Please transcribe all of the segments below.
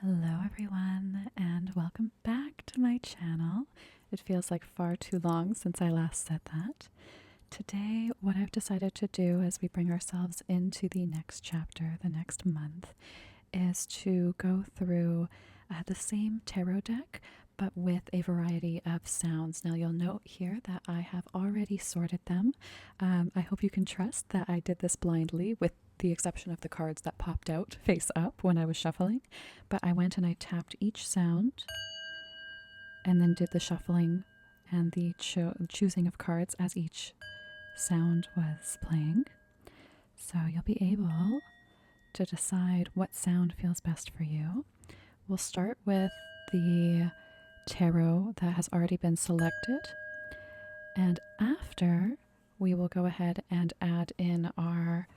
Hello everyone and welcome back to my channel. It feels like far too long since I last said that. Today what I've decided to do as we bring ourselves into the next chapter, the next month, is to go through the same tarot deck but with a variety of sounds. Now you'll note here that I have already sorted them. I hope you can trust that I did this blindly with the exception of the cards that popped out face up when I was shuffling. But I went and I tapped each sound and then did the shuffling and the choosing of cards as each sound was playing. So you'll be able to decide what sound feels best for you. We'll start with the tarot that has already been selected, and after we will go ahead and add in our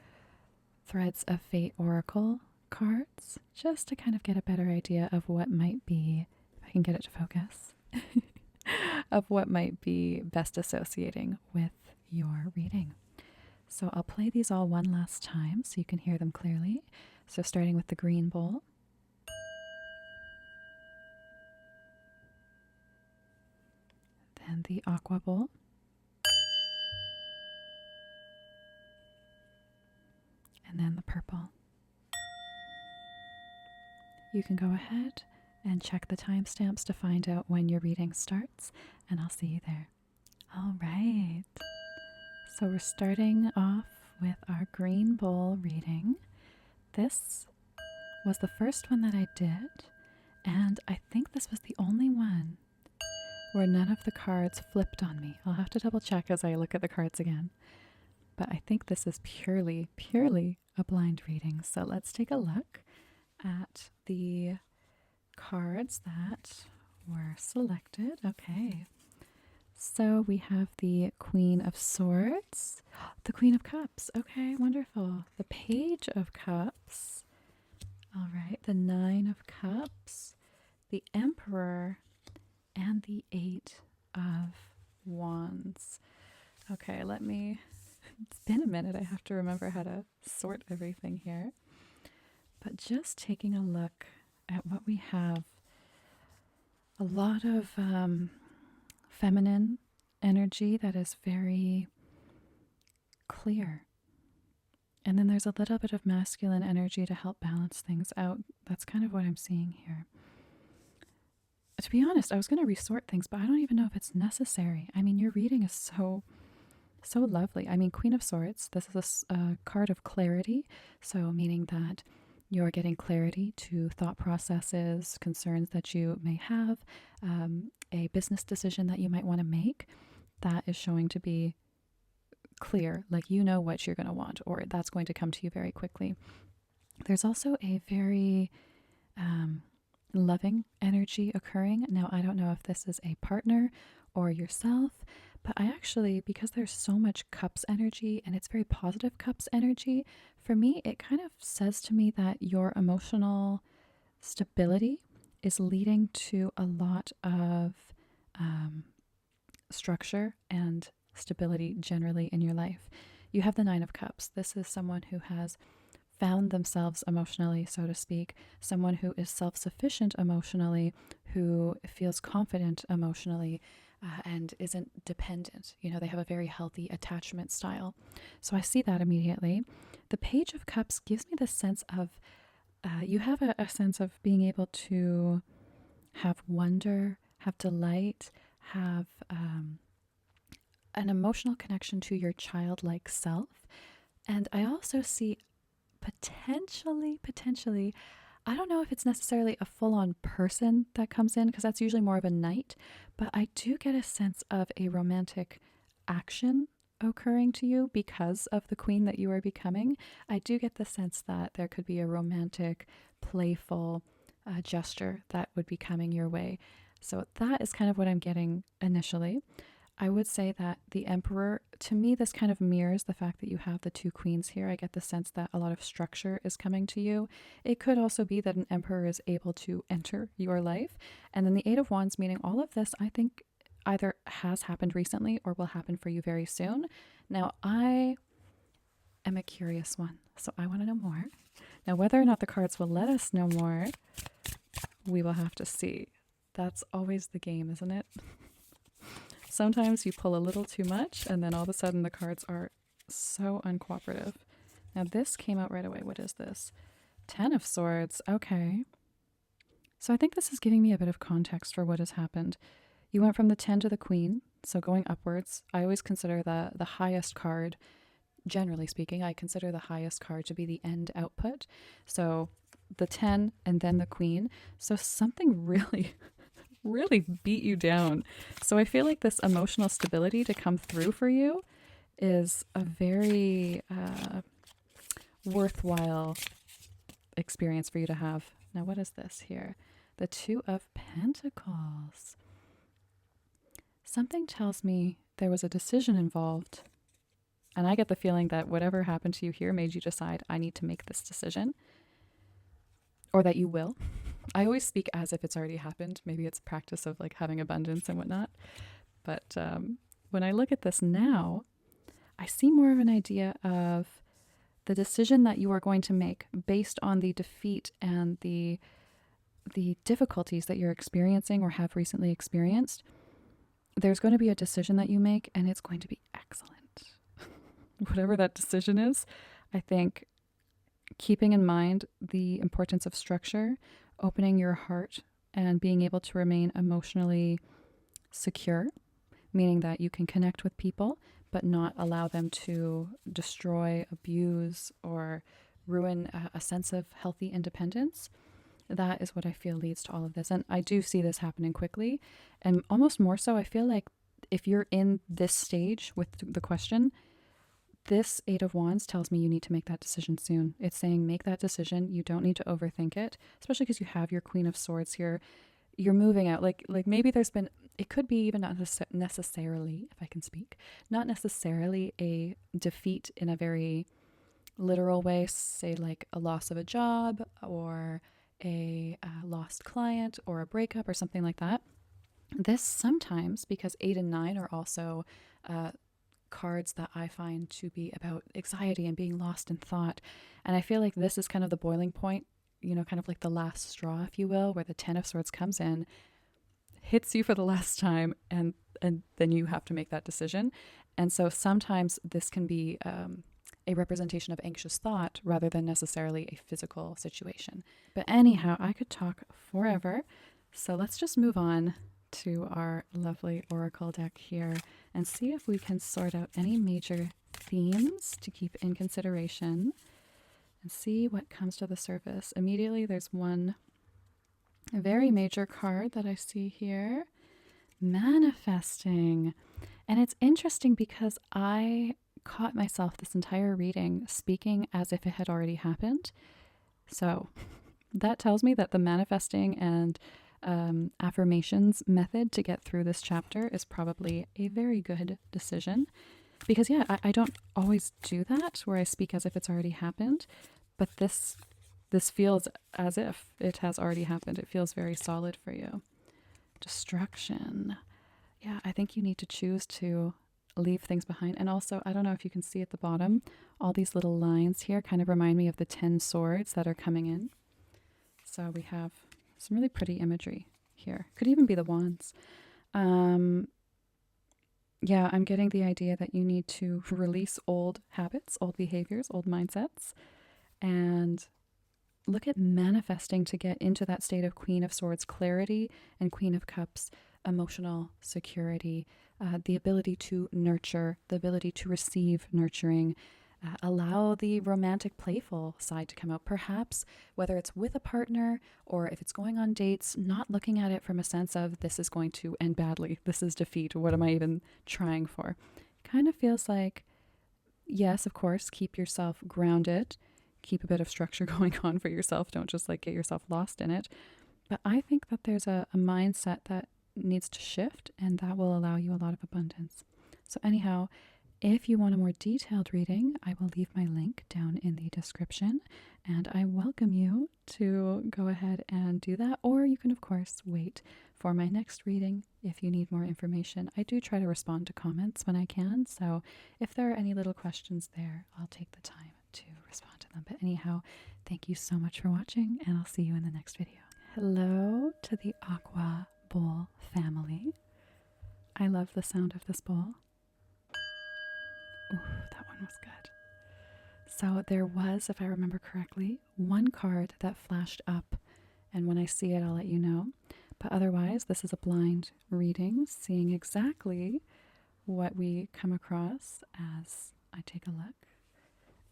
Threads of Fate Oracle cards just to kind of get a better idea of what might be, if I can get it to focus, of what might be best associating with your reading. So I'll play these all one last time so you can hear them clearly. So starting with the green bowl. Then the Aqua Bowl. And then the purple. You can go ahead and check the timestamps to find out when your reading starts, and I'll see you there. All right. So we're starting off with our green bowl reading. This was the first one that I did, and I think this was the only one where none of the cards flipped on me. I'll have to double check as I look at the cards again. But I think this is purely a blind reading. So let's take a look at the cards that were selected. Okay. So we have the Queen of Swords, the Queen of Cups. Okay, wonderful. The Page of Cups. All right, the Nine of Cups, the Emperor, and the Eight of Wands. Okay, it's been a minute. I have to remember how to sort everything here. But just taking a look at what we have, a lot of feminine energy that is very clear. And then there's a little bit of masculine energy to help balance things out. That's kind of what I'm seeing here. To be honest, I was going to resort things, but I don't even know if it's necessary. I mean, your reading is so lovely. I mean, Queen of Swords, this is a card of clarity. So meaning that you're getting clarity to thought processes, concerns that you may have, a business decision that you might want to make that is showing to be clear, like you know what you're going to want, or that's going to come to you very quickly. There's also a very loving energy occurring. Now, I don't know if this is a partner or yourself, but I actually, because there's so much cups energy and it's very positive cups energy, for me, it kind of says to me that your emotional stability is leading to a lot of structure and stability generally in your life. You have the Nine of Cups. This is someone who has found themselves emotionally, so to speak, someone who is self-sufficient emotionally, who feels confident emotionally, and isn't dependent. You know, they have a very healthy attachment style. So I see that immediately. The Page of Cups gives me the sense of, you have a sense of being able to have wonder, have delight, have an emotional connection to your childlike self. And I also see potentially, I don't know if it's necessarily a full-on person that comes in, because that's usually more of a knight, but I do get a sense of a romantic action occurring to you because of the queen that you are becoming. I do get the sense that there could be a romantic, playful gesture that would be coming your way. So that is kind of what I'm getting initially. I would say that the Emperor, to me, this kind of mirrors the fact that you have the two queens here. I get the sense that a lot of structure is coming to you. It could also be that an Emperor is able to enter your life. And then the Eight of Wands, meaning all of this, I think either has happened recently or will happen for you very soon. Now, I am a curious one, so I want to know more. Now, whether or not the cards will let us know more, We will have to see. That's always the game, isn't it? Sometimes you pull a little too much and then all of a sudden the cards are so uncooperative. Now this came out right away. What is this? 10 of Swords. Okay. So I think this is giving me a bit of context for what has happened. You went from the 10 to the Queen, so going upwards. I always consider the highest card, generally speaking, I consider the highest card to be the end output. So the 10 and then the Queen. So something really really beat you down. So I feel like this emotional stability to come through for you is a very worthwhile experience for you to have. Now, what is this here? The 2 of Pentacles. Something tells me there was a decision involved. And I get the feeling that whatever happened to you here made you decide, I need to make this decision. Or that you will. I always speak as if it's already happened. Maybe it's practice of like having abundance and whatnot. But when I look at this now, I see more of an idea of the decision that you are going to make based on the defeat and the difficulties that you're experiencing or have recently experienced. There's going to be a decision that you make and it's going to be excellent. Whatever that decision is, I think keeping in mind the importance of structure, opening your heart and being able to remain emotionally secure, meaning that you can connect with people, but not allow them to destroy, abuse, or ruin a sense of healthy independence. That is what I feel leads to all of this. And I do see this happening quickly. And almost more so, I feel like if you're in this stage with the question, this 8 of Wands tells me you need to make that decision soon. It's saying make that decision. You don't need to overthink it, especially because you have your Queen of Swords here. You're moving out. Like maybe there's been, it could be even not necessarily, if I can speak, not necessarily a defeat in a very literal way, say like a loss of a job or a lost client or a breakup or something like that. This sometimes, because 8 and 9 are also cards that I find to be about anxiety and being lost in thought. And I feel like this is kind of the boiling point, you know, kind of like the last straw, if you will, where the 10 of Swords comes in, hits you for the last time, and then you have to make that decision. And so sometimes this can be a representation of anxious thought rather than necessarily a physical situation. But anyhow, I could talk forever. So let's just move on to our lovely oracle deck here and see if we can sort out any major themes to keep in consideration and see what comes to the surface. Immediately there's one very major card that I see here, manifesting. And it's interesting because I caught myself this entire reading speaking as if it had already happened. So that tells me that the manifesting and affirmations method to get through this chapter is probably a very good decision. Because yeah, I don't always do that where I speak as if it's already happened, but this feels as if it has already happened. It feels very solid for you. Destruction. Yeah, I think you need to choose to leave things behind. And also, I don't know if you can see at the bottom, all these little lines here kind of remind me of the 10 swords that are coming in. So we have some really pretty imagery here. Could even be the wands. Yeah, I'm getting the idea that you need to release old habits, old behaviors, old mindsets, and look at manifesting to get into that state of Queen of Swords clarity and Queen of Cups emotional security, the ability to nurture, the ability to receive nurturing, allow the romantic playful side to come out, perhaps whether it's with a partner or if it's going on dates, not looking at it from a sense of this is going to end badly, this is defeat, what am I even trying for? Kind of feels like, yes, of course, keep yourself grounded, keep a bit of structure going on for yourself, don't just like get yourself lost in it. But I think that there's a mindset that needs to shift, and that will allow you a lot of abundance. So anyhow, if you want a more detailed reading, I will leave my link down in the description, and I welcome you to go ahead and do that, or you can of course wait for my next reading if you need more information. I do try to respond to comments when I can, so if there are any little questions there, I'll take the time to respond to them. But anyhow, thank you so much for watching, and I'll see you in the next video. Hello, to the Aqua Bowl family. I love the sound of this bowl. Ooh, that one was good. So there was, if I remember correctly, one card that flashed up, and when I see it, I'll let you know. But otherwise, this is a blind reading, seeing exactly what we come across as I take a look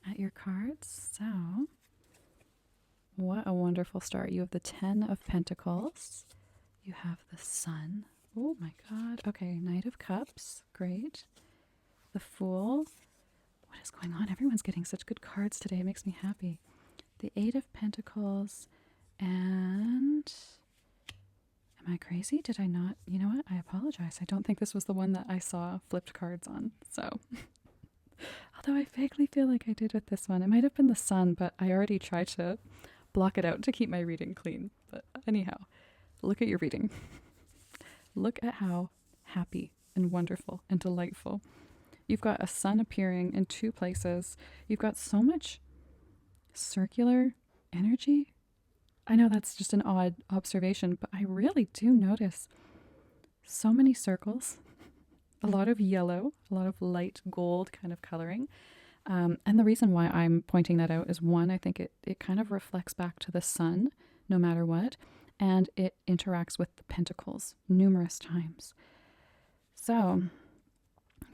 at your cards. So, what a wonderful start. You have the 10 of Pentacles. You have the Sun. Oh my God. Okay, Knight of Cups. Great. The Fool. What is going on? Everyone's getting such good cards today. It makes me happy. The 8 of Pentacles. And am I crazy? Did I not? You know what? I apologize. I don't think this was the one that I saw flipped cards on. So, although I vaguely feel like I did with this one. It might have been the Sun, but I already tried to block it out to keep my reading clean. But anyhow, look at your reading. Look at how happy and wonderful and delightful. You've got a sun appearing in two places. You've got so much circular energy. I know that's just an odd observation, but I really do notice so many circles, a lot of yellow, a lot of light gold kind of coloring. And the reason why I'm pointing that out is, one, I think it kind of reflects back to the sun no matter what, and it interacts with the pentacles numerous times. So,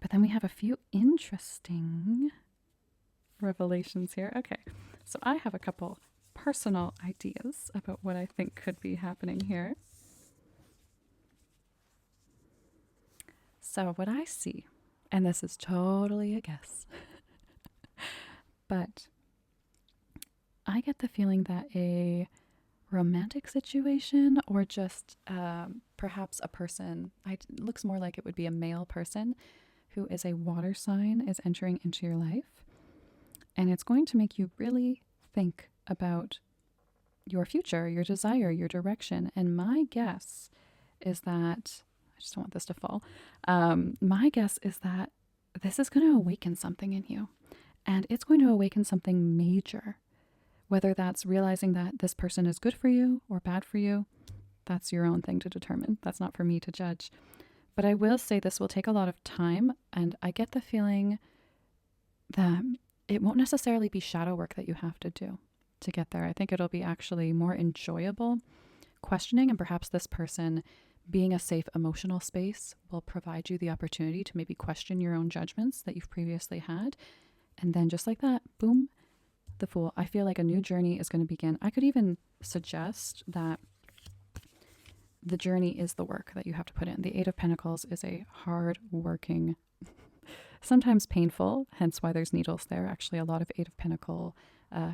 but then we have a few interesting revelations here. Okay, so I have a couple personal ideas about what I think could be happening here. So what I see, and this is totally a guess, but I get the feeling that a romantic situation, or just perhaps a person, it looks more like it would be a male person who is a water sign, is entering into your life. And it's going to make you really think about your future, your desire, your direction. And my guess is that, I just don't want this to fall. My guess is that this is going to awaken something in you. And it's going to awaken something major. Whether that's realizing that this person is good for you or bad for you, that's your own thing to determine. That's not for me to judge. But I will say this will take a lot of time, and I get the feeling that it won't necessarily be shadow work that you have to do to get there. I think it'll be actually more enjoyable questioning, and perhaps this person being a safe emotional space will provide you the opportunity to maybe question your own judgments that you've previously had. And then just like that, boom, the Fool. I feel like a new journey is going to begin. I could even suggest that the journey is the work that you have to put in. The 8 of Pentacles is a hard-working, sometimes painful, hence why there's needles there. Actually, a lot of 8 of Pentacle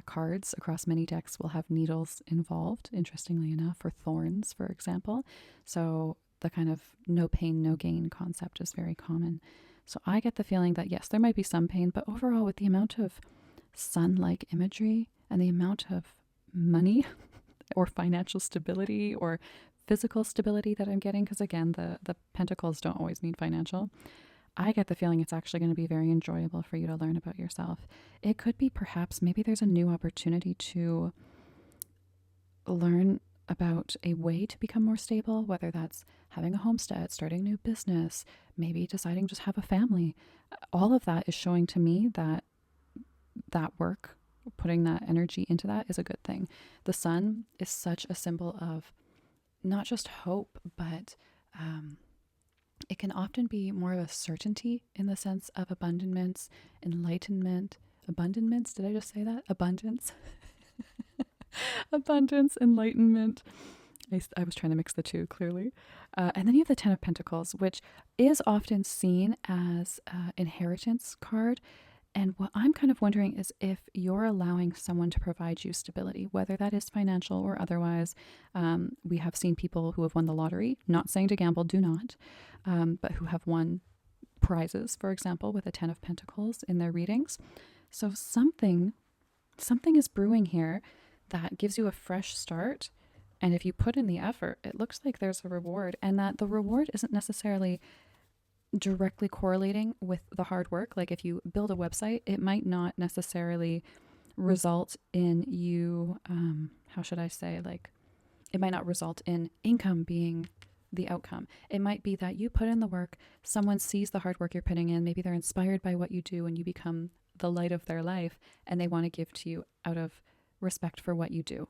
cards across many decks will have needles involved, interestingly enough, or thorns, for example. So the kind of no pain, no gain concept is very common. So I get the feeling that, yes, there might be some pain, but overall, with the amount of sun-like imagery and the amount of money or financial stability or physical stability that I'm getting, because again, the pentacles don't always mean financial, I get the feeling it's actually going to be very enjoyable for you to learn about yourself. It could be perhaps maybe there's a new opportunity to learn about a way to become more stable, whether that's having a homestead, starting a new business, maybe deciding just have a family. All of that is showing to me that that work, putting that energy into that, is a good thing. The sun is such a symbol of not just hope, but it can often be more of a certainty in the sense of abundance, enlightenment. Abundance? Did I just say that? Abundance. Abundance, enlightenment. I was trying to mix the two, clearly. And then you have the 10 of Pentacles, which is often seen as an inheritance card. And what I'm kind of wondering is if you're allowing someone to provide you stability, whether that is financial or otherwise. We have seen people who have won the lottery, not saying to gamble, do not, but who have won prizes, for example, with a 10 of Pentacles in their readings. So something is brewing here that gives you a fresh start. And if you put in the effort, it looks like there's a reward, and that the reward isn't necessarily directly correlating with the hard work. Like if you build a website, it might not necessarily result in you, how should I say, like it might not result in income being the outcome. It might be that you put in the work, someone sees the hard work you're putting in, maybe they're inspired by what you do and you become the light of their life and they want to give to you out of respect for what you do.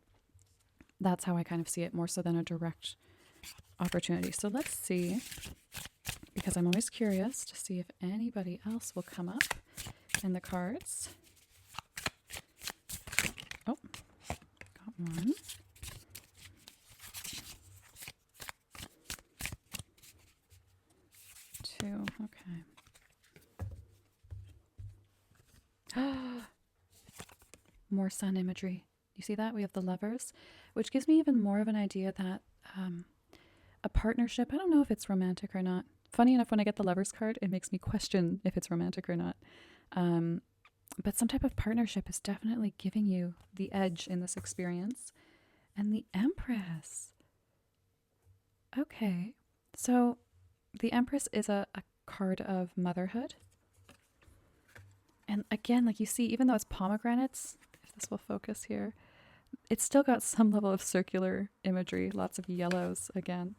That's how I kind of see it, more so than a direct opportunity. So let's see, because I'm always curious to see if anybody else will come up in the cards. Oh, got one. Two, okay. More sun imagery. You see that? We have the lovers, which gives me even more of an idea that a partnership, I don't know if it's romantic or not. Funny enough, when I get the lovers card, it makes me question if it's romantic or not. But some type of partnership is definitely giving you the edge in this experience. And the Empress. Okay, so the Empress is a card of motherhood. And again, like you see, even though it's pomegranates, if this will focus here, it's still got some level of circular imagery, lots of yellows again,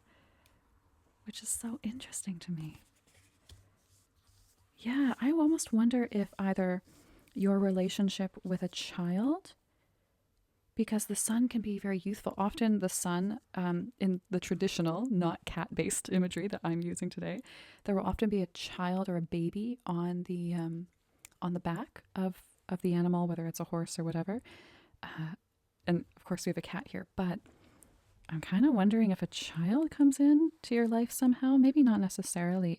which is so interesting to me. Yeah, I almost wonder if either your relationship with a child, because the sun can be very youthful. Often the sun, in the traditional, not cat-based imagery that I'm using today, there will often be a child or a baby on the back of the animal, whether it's a horse or whatever. And of course we have a cat here, but I'm kind of wondering if a child comes in to your life somehow, maybe not necessarily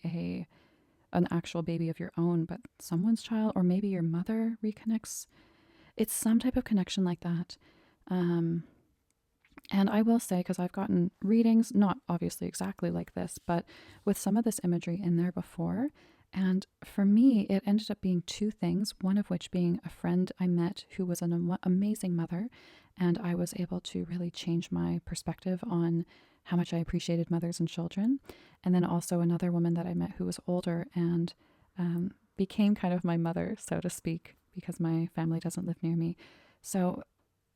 an actual baby of your own, but someone's child, or maybe your mother reconnects. It's some type of connection like that. And I will say, because I've gotten readings, not obviously exactly like this, but with some of this imagery in there before. And for me, it ended up being two things, one of which being a friend I met who was an amazing mother. And I was able to really change my perspective on how much I appreciated mothers and children. And then also another woman that I met who was older and became kind of my mother, so to speak, because my family doesn't live near me. So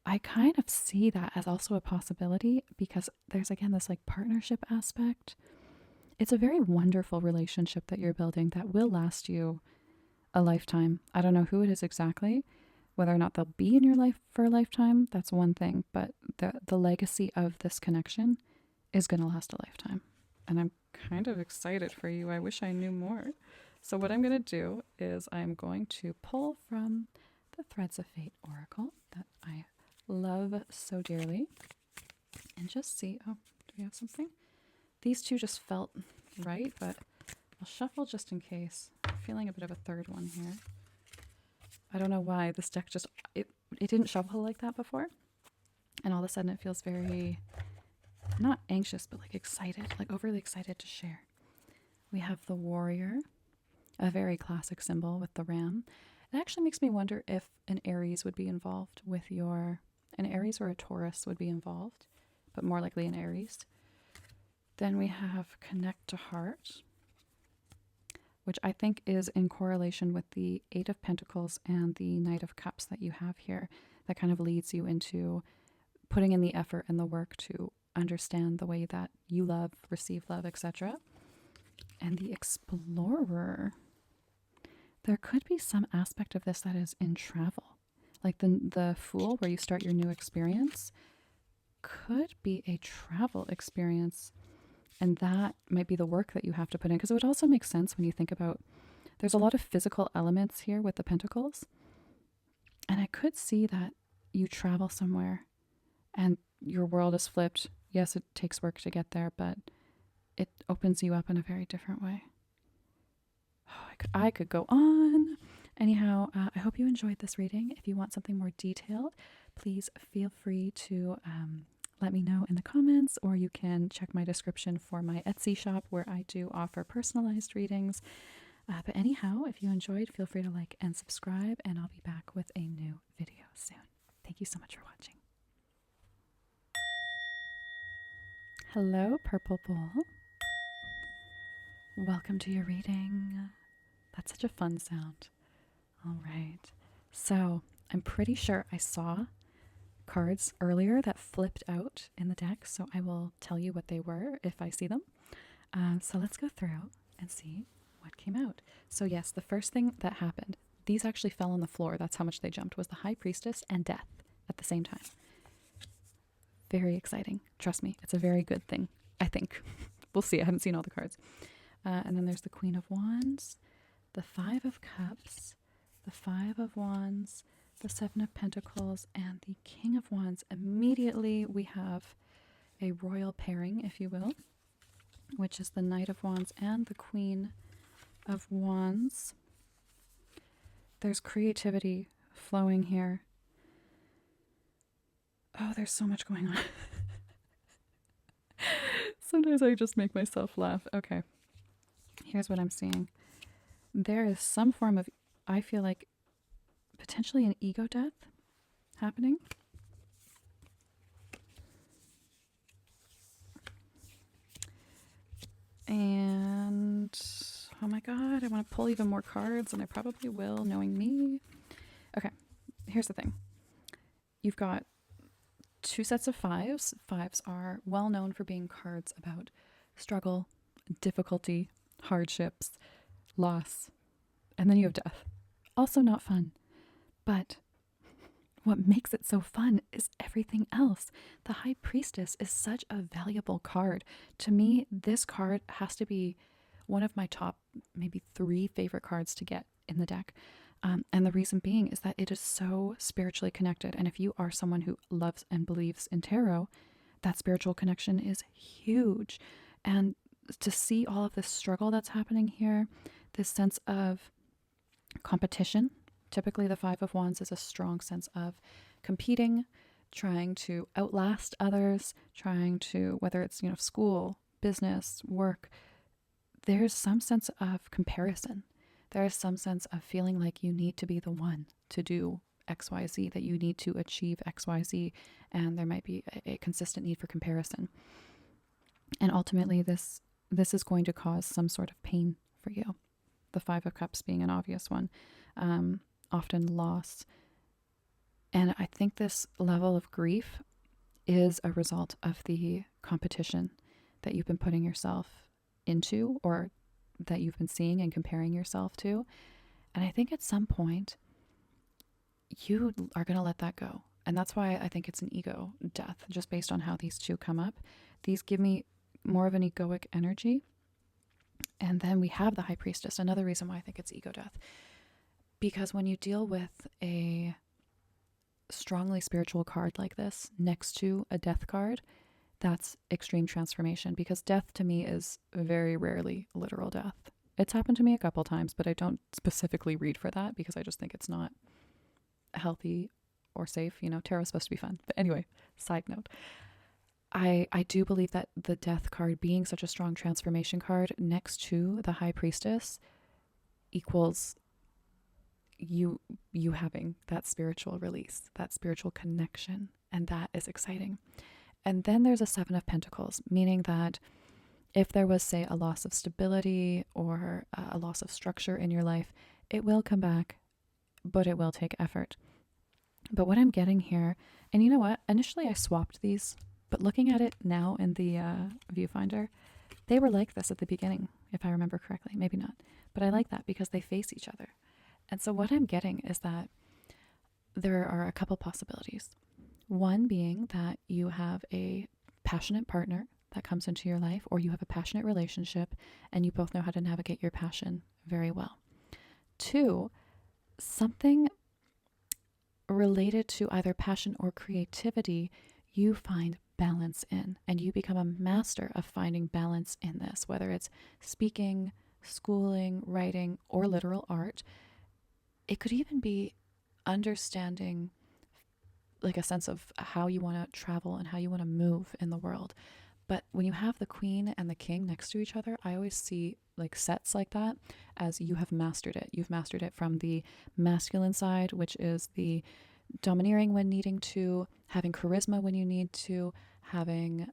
I kind of see that as also a possibility, because there's, again, this like partnership aspect. It's a very wonderful relationship that you're building that will last you a lifetime. I don't know who it is exactly, whether or not they'll be in your life for a lifetime, that's one thing, but the legacy of this connection is going to last a lifetime. And I'm kind of excited for you. I wish I knew more. So what I'm going to do is I'm going to pull from the Threads of Fate Oracle that I love so dearly and just see, oh, do we have something? These two just felt right, but I'll shuffle just in case. I'm feeling a bit of a third one here. I don't know why this deck just, it didn't shuffle like that before. And all of a sudden it feels very, not anxious, but like excited, like overly excited to share. We have the Warrior, a very classic symbol with the ram. It actually makes me wonder if an Aries would be involved with an Aries or a Taurus would be involved, but more likely an Aries. Then we have Connect to Heart, which I think is in correlation with the Eight of Pentacles and the Knight of Cups that you have here. That kind of leads you into putting in the effort and the work to understand the way that you love, receive love, etc. And the Explorer. There could be some aspect of this that is in travel. Like the Fool, where you start your new experience, could be a travel experience. And that might be the work that you have to put in. Because it would also make sense when you think about, there's a lot of physical elements here with the Pentacles. And I could see that you travel somewhere and your world is flipped. Yes, it takes work to get there, but it opens you up in a very different way. Oh, I could go on. Anyhow, I hope you enjoyed this reading. If you want something more detailed, please feel free to let me know in the comments, or you can check my description for my Etsy shop where I do offer personalized readings. But anyhow, if you enjoyed, feel free to like and subscribe, and I'll be back with a new video soon. Thank you so much for watching. Hello, Purple Bowl. Welcome to your reading. That's such a fun sound. All right. So I'm pretty sure I saw cards earlier that flipped out in the deck, so I will tell you what they were if I see them. So let's go through and see what came out. So yes, the first thing that happened, these actually fell on the floor, that's how much they jumped, was the High Priestess and Death at the same time. Very exciting. Trust me, it's a very good thing, I think. We'll see. I haven't seen all the cards. And then there's the Queen of Wands, the Five of Cups, the Five of Wands, the Seven of Pentacles, and the King of Wands. Immediately we have a royal pairing, if you will, which is the Knight of Wands and the Queen of Wands. There's creativity flowing here. Oh, there's so much going on. Sometimes I just make myself laugh. Okay, here's what I'm seeing. There is some form of, I feel like, potentially an ego death happening. And, oh my god, I want to pull even more cards, and I probably will, knowing me. Okay, here's the thing. You've got two sets of fives. Fives are well known for being cards about struggle, difficulty, hardships, loss, and then you have death. Also not fun. But what makes it so fun is everything else. The High Priestess is such a valuable card. To me, this card has to be one of my top maybe 3 favorite cards to get in the deck. And the reason being is that it is so spiritually connected. And if you are someone who loves and believes in tarot, that spiritual connection is huge. And to see all of this struggle that's happening here, this sense of competition. Typically, the Five of Wands is a strong sense of competing, trying to outlast others, trying to, whether it's, school, business, work, there's some sense of comparison. There is some sense of feeling like you need to be the one to do XYZ, that you need to achieve XYZ, and there might be a consistent need for comparison. And ultimately, this is going to cause some sort of pain for you. The Five of Cups being an obvious one. Often loss. And I think this level of grief is a result of the competition that you've been putting yourself into, or that you've been seeing and comparing yourself to. And I think at some point you are going to let that go. And that's why I think it's an ego death, just based on how these two come up. These give me more of an egoic energy. And then we have the High Priestess, another reason why I think it's ego death. Because when you deal with a strongly spiritual card like this next to a death card, that's extreme transformation. Because death to me is very rarely literal death. It's happened to me a couple times, but I don't specifically read for that because I just think it's not healthy or safe. Tarot's supposed to be fun. But anyway, side note. I do believe that the death card being such a strong transformation card next to the High Priestess equals you having that spiritual release, that spiritual connection, and that is exciting. And then there's a Seven of Pentacles, meaning that if there was, say, a loss of stability or a loss of structure in your life, it will come back, but it will take effort. But what I'm getting here, and you know what? Initially I swapped these, but looking at it now in the viewfinder, they were like this at the beginning, if I remember correctly. Maybe not. But I like that because they face each other. And so what I'm getting is that there are a couple possibilities. One being that you have a passionate partner that comes into your life, or you have a passionate relationship and you both know how to navigate your passion very well. 2, something related to either passion or creativity you find balance in, and you become a master of finding balance in this, whether it's speaking, schooling, writing, or literal art. It could even be understanding like a sense of how you want to travel and how you want to move in the world. But when you have the Queen and the King next to each other, I always see like sets like that as you have mastered it. You've mastered it from the masculine side, which is the domineering when needing to, having charisma when you need to, having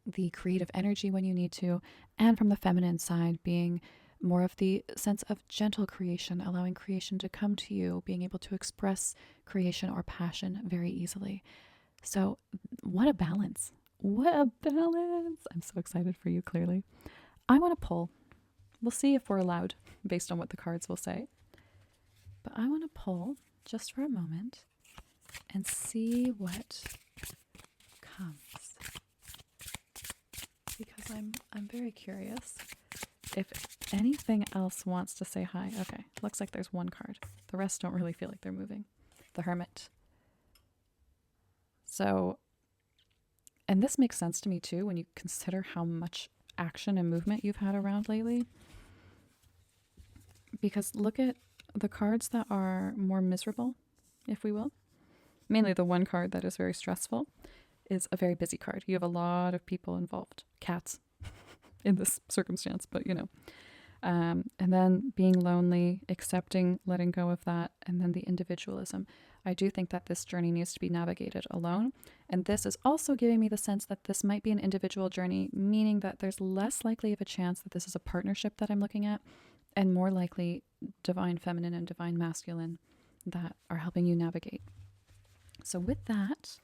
the creative energy when you need to, and from the feminine side being more of the sense of gentle creation, allowing creation to come to you, being able to express creation or passion very easily. So, what a balance! What a balance! I'm so excited for you, clearly. I want to pull. We'll see if we're allowed based on what the cards will say. But I want to pull just for a moment and see what comes. Because I'm very curious if anything else wants to say hi. Okay, looks like there's one card. The rest don't really feel like they're moving. The Hermit. So, and this makes sense to me too when you consider how much action and movement you've had around lately. Because look at the cards that are more miserable, if we will. Mainly the one card that is very stressful is a very busy card. You have a lot of people involved. Cats in this circumstance, but you know. And then being lonely, accepting, letting go of that, and then the individualism. I do think that this journey needs to be navigated alone. And this is also giving me the sense that this might be an individual journey, meaning that there's less likely of a chance that this is a partnership that I'm looking at, and more likely divine feminine and divine masculine that are helping you navigate. So with that,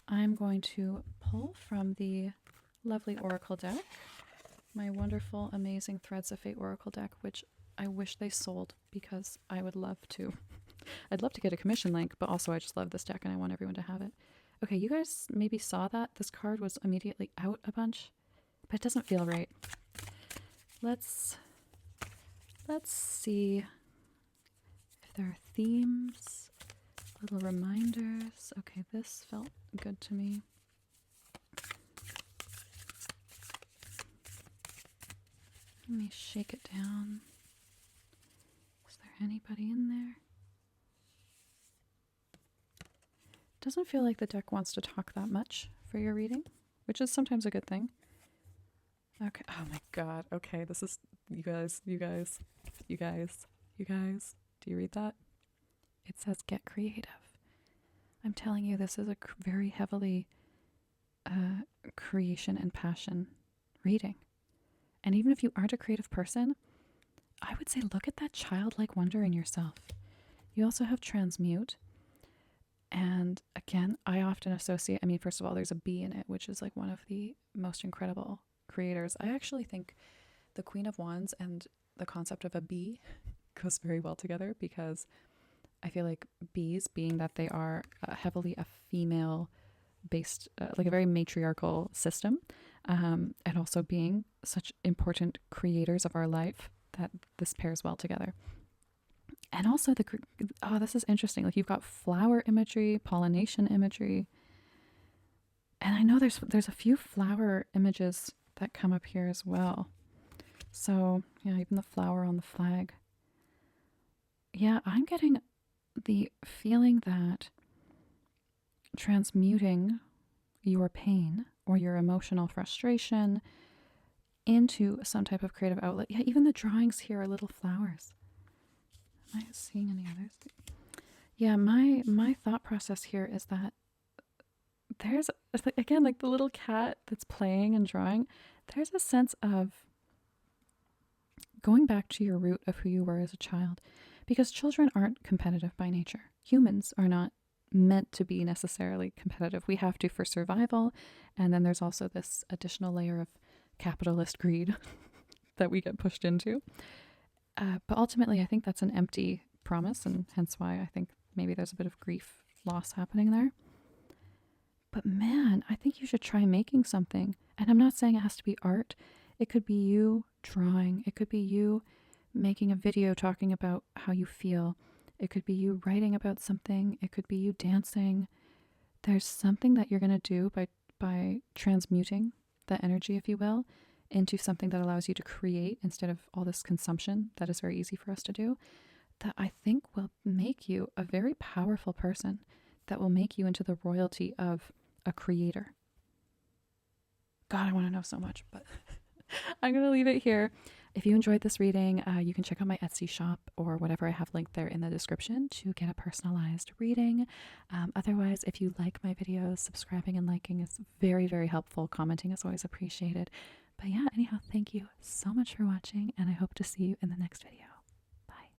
I'm going to pull from the lovely Oracle deck, my wonderful, amazing Threads of Fate Oracle deck, which I wish they sold because I would love to. I'd love to get a commission link, but also I just love this deck and I want everyone to have it. Okay, you guys maybe saw that. This card was immediately out a bunch, but it doesn't feel right. Let's see if there are themes, little reminders. Okay, this felt good to me. Let me shake it down. Is there anybody in there? Doesn't feel like the deck wants to talk that much for your reading, which is sometimes a good thing. Okay. Oh my god. Okay, this is you guys. Do you read that? It says get creative. I'm telling you, this is a very heavily creation and passion reading. And even if you aren't a creative person, I would say look at that childlike wonder in yourself. You also have transmute. And again, I often associate, I mean, first of all, there's a bee in it, which is like one of the most incredible creators. I actually think the Queen of Wands and the concept of a bee goes very well together, because I feel like bees, being that they are heavily a female based, like a very matriarchal system, and also being such important creators of our life, that this pairs well together. And also this is interesting. Like you've got flower imagery, pollination imagery. And I know there's a few flower images that come up here as well. So yeah, even the flower on the flag. Yeah, I'm getting the feeling that transmuting your pain or your emotional frustration into some type of creative outlet. Yeah, even the drawings here are little flowers. Am I seeing any others? Yeah, my thought process here is that there's, again, like the little cat that's playing and drawing, there's a sense of going back to your root of who you were as a child, because children aren't competitive by nature. Humans are not meant to be necessarily competitive. We have to for survival, and then there's also this additional layer of capitalist greed that we get pushed into. But ultimately, I think that's an empty promise, and hence why I think maybe there's a bit of grief loss happening there. But man, I think you should try making something. And I'm not saying it has to be art. It could be you drawing. It could be you making a video talking about how you feel. It could be you writing about something. It could be you dancing. There's something that you're going to do by transmuting the energy, if you will, into something that allows you to create instead of all this consumption that is very easy for us to do, that I think will make you a very powerful person, that will make you into the royalty of a creator. God, I want to know so much, but I'm going to leave it here. If you enjoyed this reading, you can check out my Etsy shop or whatever I have linked there in the description to get a personalized reading. Otherwise, if you like my videos, subscribing and liking is very, very helpful. Commenting is always appreciated. But yeah, anyhow, thank you so much for watching, and I hope to see you in the next video.